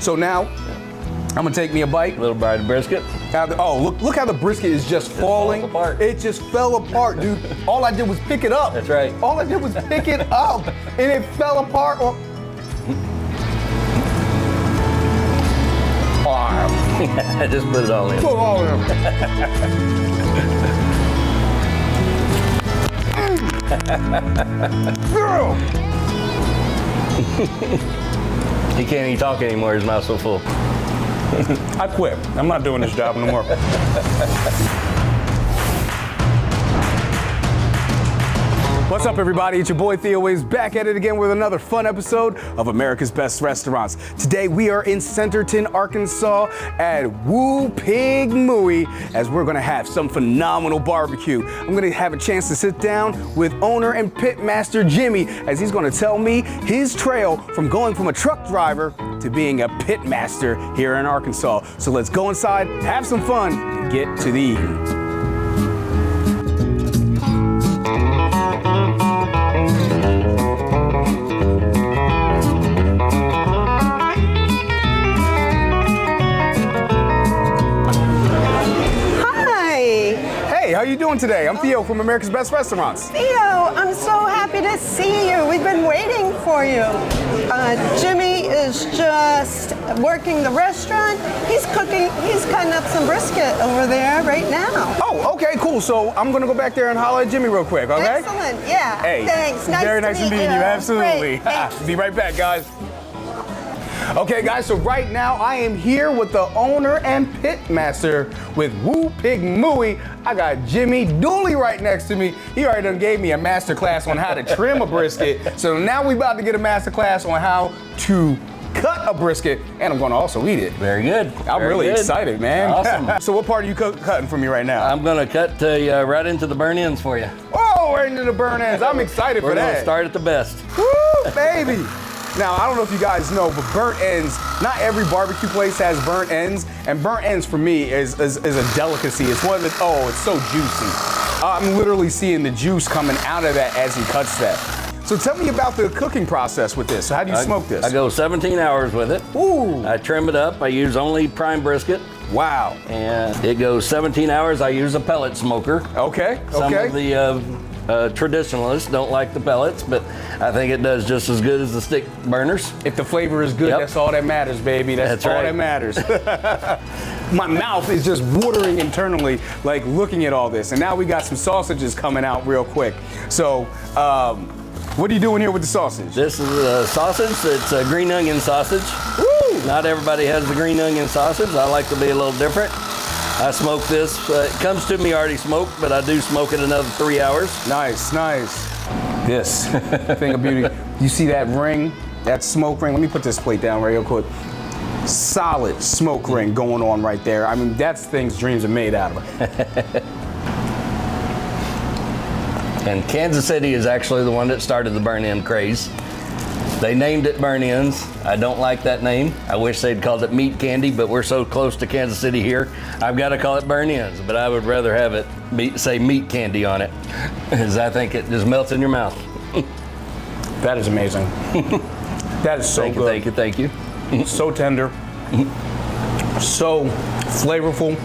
So now, I'm gonna take me a bite. A little bite of brisket. Look how the brisket is just falling. Falls apart. It just fell apart, dude. All I did was pick it up. That's right. All I did was pick it up, and it fell apart. I just put it all in. Put it all in. Girl. He can't even talk anymore. His mouth's so full. I quit. I'm not doing this job no more. What's up, everybody? It's your boy Theo Williams back at it again with another fun episode of America's Best Restaurants. Today we are in Centerton, Arkansas at Woo Pig Mooie as we're gonna have some phenomenal barbecue. I'm gonna have a chance to sit down with owner and pitmaster Jimmy as he's gonna tell me his trail from going from a truck driver to being a pitmaster here in Arkansas. So let's go inside, have some fun, and get to the eating. How you doing today? I'm Theo from America's Best Restaurants. Theo, I'm so happy to see you. We've been waiting for you. Jimmy is just working the restaurant. He's cooking, he's cutting up some brisket over there right now. Oh, okay, cool. So I'm gonna go back there and holler at Jimmy real quick, okay? Excellent, yeah. Hey, thanks. Very nice to meet you. Absolutely. Great. Be right back, guys. Okay, guys, so right now I am here with the owner and pitmaster with Woo Pig Mooie. I got Jimmy Dooley right next to me. He already done gave me a master class on how to trim a brisket. So now we about to get a master class on how to cut a brisket, and I'm gonna also eat it. Very good. I'm really excited, man. Awesome. So what part are you cutting for me right now? I'm gonna cut right into the burn ends for you. Oh, right into the burn ends. I'm excited for that. We're gonna start at the best. Woo, baby. Now, I don't know if you guys know, but burnt ends, not every barbecue place has burnt ends, and burnt ends for me is a delicacy. It's one that, oh, it's so juicy. I'm literally seeing the juice coming out of that as he cuts that. So tell me about the cooking process with this. So how do you smoke this? I go 17 hours with it. Ooh. I trim it up. I use only prime brisket. Wow. And it goes 17 hours. I use a pellet smoker. Okay, Some of the traditionalists don't like the pellets, but I think it does just as good as the stick burners. If the flavor is good, that's all that matters, baby. That's all right. that matters. My mouth is just watering internally, like looking at all this. And now we got some sausages coming out real quick. So, what are you doing here with the sausage? This is a sausage. It's a green onion sausage. Woo! Not everybody has the green onion sausage. I like to be a little different. I smoke this. It comes to me already smoked, but I do smoke it another 3 hours. Nice, nice. This thing of beauty. You see that ring, that smoke ring? Let me put this plate down real quick. Solid smoke ring going on right there. I mean, that's things dreams are made out of. And Kansas City is actually the one that started the burn end craze. They named it burn ends. I don't like that name. I wish they'd called it meat candy, but we're so close to Kansas City here. I've got to call it burn ends, but I would rather have it say meat candy on it, because I think it just melts in your mouth. That is amazing. That is so good. Thank you. So tender, so flavorful,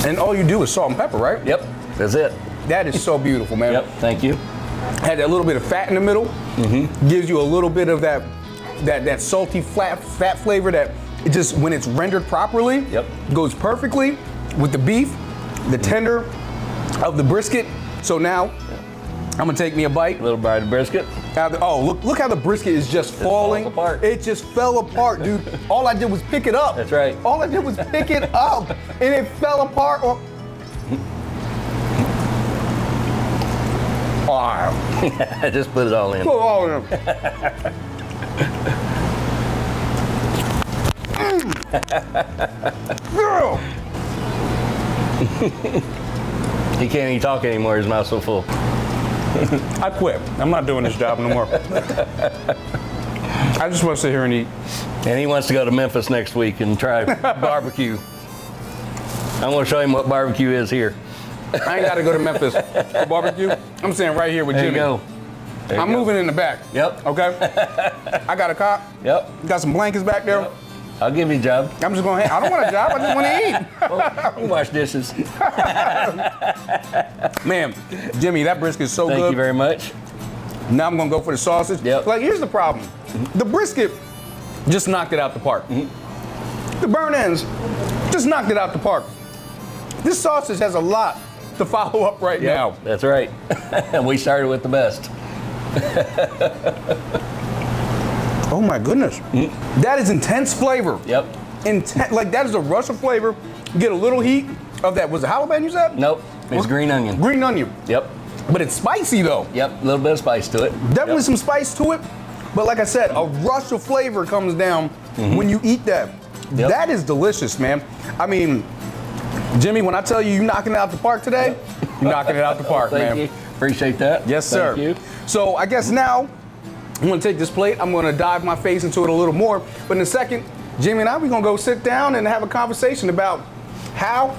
and all you do is salt and pepper, right? Yep, that's it. That is so beautiful, man. Yep, thank you. Had that little bit of fat in the middle, gives you a little bit of that salty fat flavor that it just, when it's rendered properly, goes perfectly with the beef, the tender of the brisket. So now, I'm gonna take me a bite. A little bite of brisket. Look how the brisket is just falling. Falls apart. It just fell apart, dude. All I did was pick it up. That's right. All I did was pick it up, and it fell apart. I just put it all in. Put it all in. Girl. He can't even talk anymore. His mouth's so full. I quit. I'm not doing this job no more. I just want to sit here and eat. And he wants to go to Memphis next week and try barbecue. I'm going to show him what barbecue is here. I ain't got to go to Memphis for barbecue. I'm sitting right here with There Jimmy. you go. I'm moving in the back. Yep. Okay. I got a cot. Yep. Got some blankets back there. Yep. I'll give you a job. I'm just going. I don't want a job. I just want to eat. Well, you wash dishes. Man, Jimmy, that brisket is so good. Thank you very much. Now I'm gonna go for the sausage. Yep. Like, here's the problem. The brisket just knocked it out the park. The burnt ends just knocked it out the park. This sausage has a lot to follow up right now. That's right. And we started with the best. Oh my goodness. That is intense flavor. Yep. Like, that is a rush of flavor. You get a little heat of that. Was it jalapeno you said? Nope. It's green onion. Green onion. Yep. But it's spicy though. Yep. A little bit of spice to it. Definitely some spice to it. But like I said, a rush of flavor comes down when you eat that. Yep. That is delicious, man. I mean, Jimmy, when I tell you knocking it out the park today, you're knocking it out the park, man. Thank you. Appreciate that. Yes, sir. Thank you. So I guess now I'm gonna take this plate. I'm gonna dive my face into it a little more. But in a second, Jimmy and I, we're gonna go sit down and have a conversation about how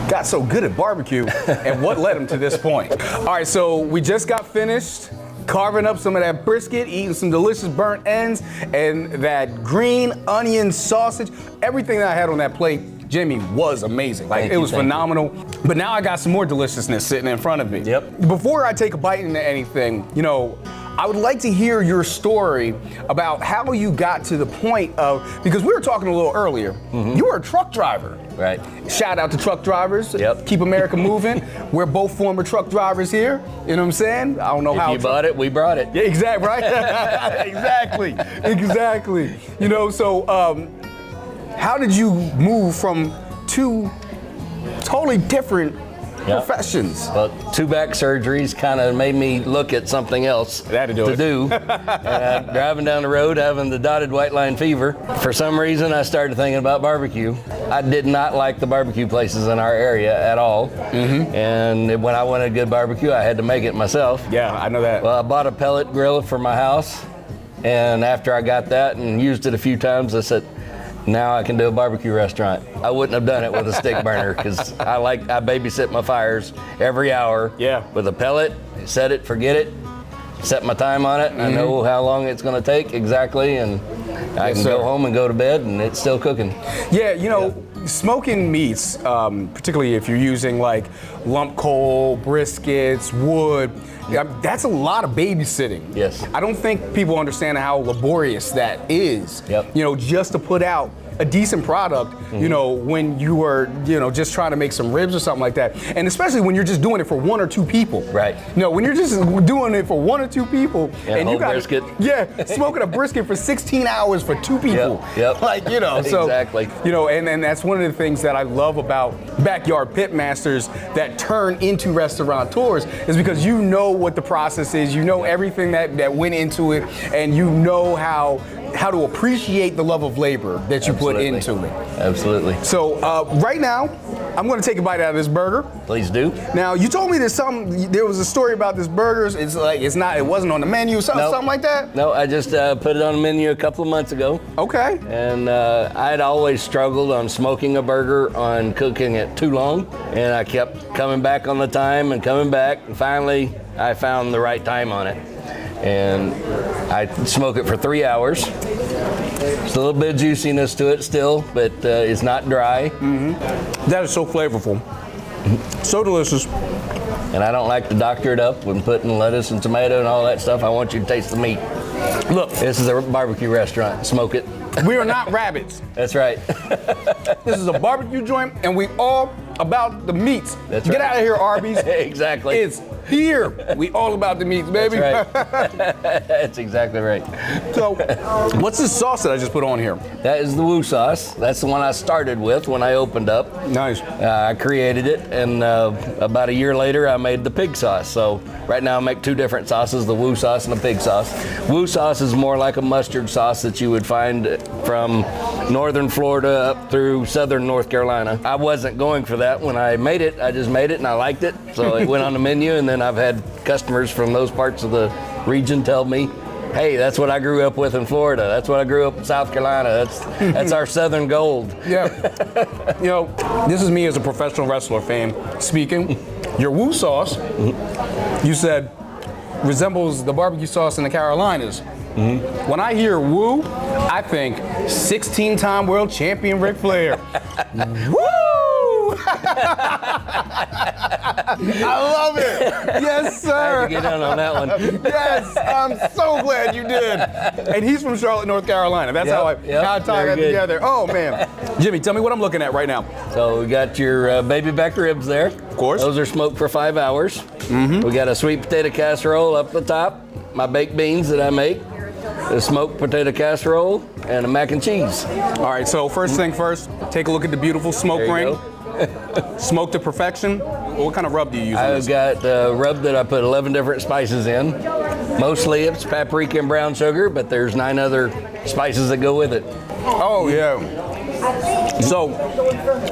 got so good at barbecue and what led him to this point. All right, so we just got finished carving up some of that brisket, eating some delicious burnt ends, and that green onion sausage. Everything that I had on that plate, Jimmy, was amazing. Like, it was phenomenal. But now I got some more deliciousness sitting in front of me. Yep. Before I take a bite into anything, you know, I would like to hear your story about how you got to the point of, because we were talking a little earlier, you were a truck driver. Right. Shout out to truck drivers. Yep. Keep America moving. We're both former truck drivers here. You know what I'm saying? I don't know how. If you bought it, we brought it. Yeah, exactly, right? Exactly. You know, so how did you move from two totally different professions? Well, 2 back surgeries kind of made me look at something else Had to do it. And driving down the road, having the dotted white line fever. For some reason, I started thinking about barbecue. I did not like the barbecue places in our area at all. And when I wanted good barbecue, I had to make it myself. Yeah, I know that. Well, I bought a pellet grill for my house. And after I got that and used it a few times, I said, now I can do a barbecue restaurant. I wouldn't have done it with a stick burner because I babysit my fires every hour. Yeah. With a pellet, set it, forget it, set my time on it. I know how long it's going to take exactly, and I can go home and go to bed, and it's still cooking. Yeah, you know, smoking meats, particularly if you're using like lump coal, briskets, wood, that's a lot of babysitting. Yes. I don't think people understand how laborious that is. Yep. You know, just to put out a decent product, you know, when you are, you know, just trying to make some ribs or something like that. And especially when you're just doing it for 1 or 2 people. Right. You know, when you're just doing it for 1 or 2 people, and you got brisket. Yeah, smoking a brisket for 16 hours for 2 people. Yep. Like, you know, so exactly. You know, and that's one of the things that I love about backyard pitmasters that turn into restaurateurs is because you know what the process is, you know everything that went into it, and you know how to appreciate the love of labor that you put into it. Absolutely. So right now, I'm going to take a bite out of this burger. Please do. Now, you told me there was a story about this burger. It's like it wasn't on the menu, something like that? No, I just put it on the menu a couple of months ago. Okay. And I'd always struggled on smoking a burger, on cooking it too long. And I kept coming back on the time and coming back. And finally, I found the right time on it. And I smoke it for 3 hours. There's a little bit of juiciness to it still, but it's not dry. That is so flavorful. So delicious. And I don't like to doctor it up when putting lettuce and tomato and all that stuff. I want you to taste the meat. Look, This is a barbecue restaurant. Smoke it. we are not rabbits. That's right. This is a barbecue joint, and we all about the meats. That's Get right. out of here, Arby's. Exactly. It's here. We all about the meats, baby. That's right. That's exactly right. So, what's this sauce that I just put on here? That is the Woo sauce. That's the one I started with when I opened up. Nice. I created it, and about a year later, I made the pig sauce. So right now, I make 2 different sauces: the Woo sauce and the pig sauce. Woo sauce is more like a mustard sauce that you would find from northern Florida up through southern North Carolina. I wasn't going for that when I made it. I just made it, and I liked it, so it went on the menu. And then I've had customers from those parts of the region tell me, hey, that's what I grew up with in Florida. That's what I grew up in South Carolina. That's our Southern gold. Yeah. You know, this is me as a professional wrestler fan speaking. Your Woo sauce, you said, resembles the barbecue sauce in the Carolinas. When I hear Woo, I think 16-time world champion Ric Flair. Woo! I love it. Yes, sir. I had to get in on that one. Yes, I'm so glad you did. And he's from Charlotte, North Carolina. That's how I tie that together. Oh, man. Jimmy, tell me what I'm looking at right now. So we got your baby back ribs there. Of course. Those are smoked for 5 hours. We got a sweet potato casserole up the top, my baked beans that I make, the smoked potato casserole, and a mac and cheese. All right, so first thing first, take a look at the beautiful smoke ring. Smoked to perfection. What kind of rub do you use on this? I've got rub that I put 11 different spices in. Mostly it's paprika and brown sugar, but there's 9 other spices that go with it. Oh, yeah. So,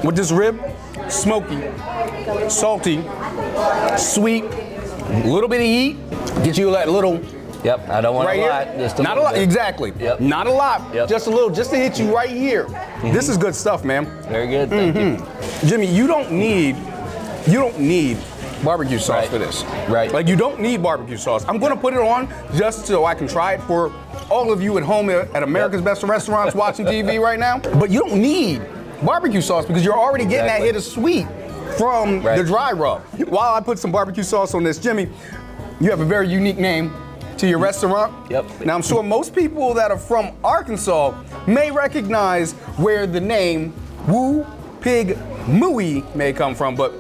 with this rib, smoky, salty, sweet, a little bit of heat, get you that little. Yep, I don't want right a lot. Here. Just a Not a lot, bit. Exactly. Yep. Not a lot, Yep. just a little, just to hit you right here. This is good stuff, man. Very good, thank you. Jimmy, you don't need barbecue sauce for this. Right. Like, you don't need barbecue sauce. I'm gonna put it on just so I can try it for all of you at home at America's Best Restaurants watching TV right now. But you don't need barbecue sauce because you're already getting that hit of sweet from the dry rub. While I put some barbecue sauce on this, Jimmy, you have a very unique name to your restaurant. Yep. Now, I'm sure most people that are from Arkansas may recognize where the name Woo Pig Mooie may come from, but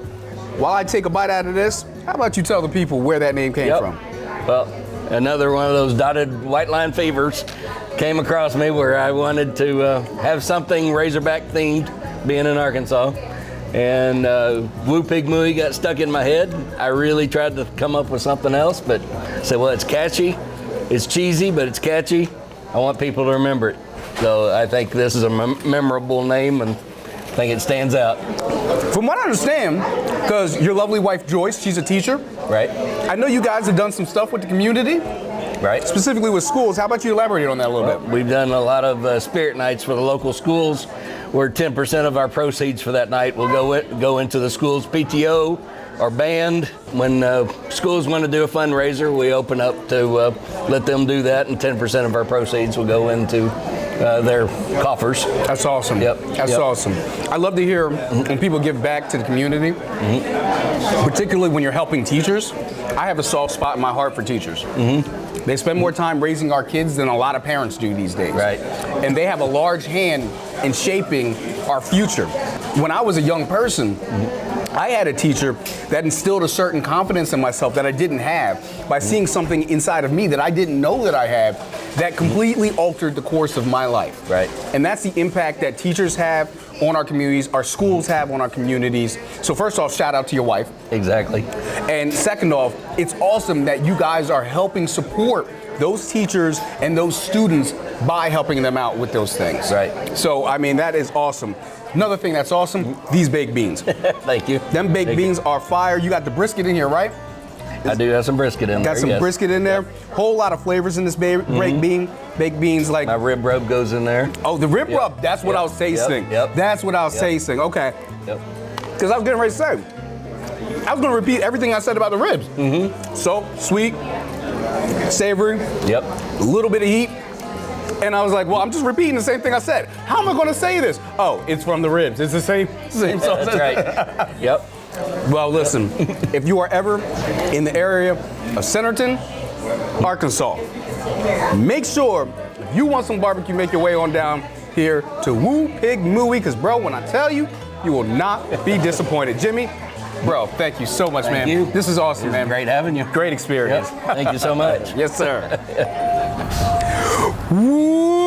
while I take a bite out of this, how about you tell the people where that name came from? Well, another one of those dotted white line fevers came across me where I wanted to have something Razorback themed, being in Arkansas. And Woo Pig Mooie got stuck in my head. I really tried to come up with something else, but I said, well, it's catchy, it's cheesy, but it's catchy. I want people to remember it. So I think this is a memorable name, and I think it stands out. From what I understand, because your lovely wife Joyce, she's a teacher. Right. I know you guys have done some stuff with the community, Right. specifically with schools. How about you elaborate on that a little bit? We've done a lot of spirit nights for the local schools, where 10% of our proceeds for that night will go into the school's PTO or band. When schools want to do a fundraiser, we open up to let them do that, and 10% of our proceeds will go into their coffers. That's awesome. Yep. That's awesome. I love to hear when people give back to the community, particularly when you're helping teachers. I have a soft spot in my heart for teachers. They spend more time raising our kids than a lot of parents do these days. Right. And they have a large hand in shaping our future. When I was a young person, I had a teacher that instilled a certain confidence in myself that I didn't have by seeing something inside of me that I didn't know that I had that completely altered the course of my life. Right. And that's the impact that teachers have on our communities, our schools have on our communities. So first off, shout out to your wife. Exactly. And second off, it's awesome that you guys are helping support those teachers and those students by helping them out with those things. Right. So, I mean, that is awesome. Another thing that's awesome, these baked beans. Thank you. Them baked beans are fire. You got the brisket in here, right? I do have some brisket in there. Got some brisket in there. Whole lot of flavors in this baked bean. Baked beans like. My rib rub goes in there. Oh, the rib rub. That's what I was tasting. Yep. That's what I was tasting. Okay. Yep. Because I was getting ready to say, I was going to repeat everything I said about the ribs. So sweet, savory. Yep. A little bit of heat. And I was like, well, I'm just repeating the same thing I said. How am I going to say this? Oh, it's from the ribs. It's the same sauce. That's right. Yep. Well, listen, if you are ever in the area of Centerton, Arkansas, make sure if you want some barbecue, make your way on down here to Woo Pig Mooie, because, bro, when I tell you, you will not be disappointed. Jimmy, bro, thank you so much, man. Thank you. This is awesome, man. Great having you. Great experience. Yep. Thank you so much. Yes, sir. Woo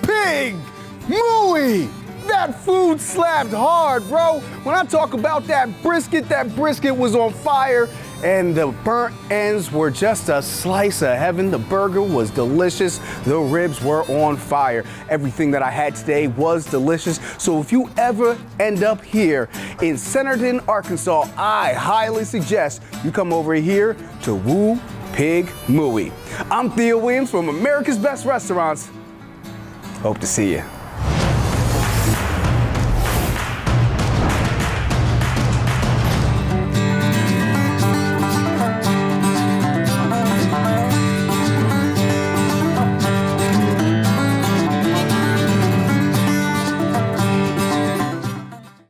Pig Mooie! That food slapped hard, bro. When I talk about that brisket was on fire, and the burnt ends were just a slice of heaven. The burger was delicious. The ribs were on fire. Everything that I had today was delicious. So if you ever end up here in Centerton, Arkansas, I highly suggest you come over here to Woo Pig Mooie. I'm Theo Williams from America's Best Restaurants. Hope to see you.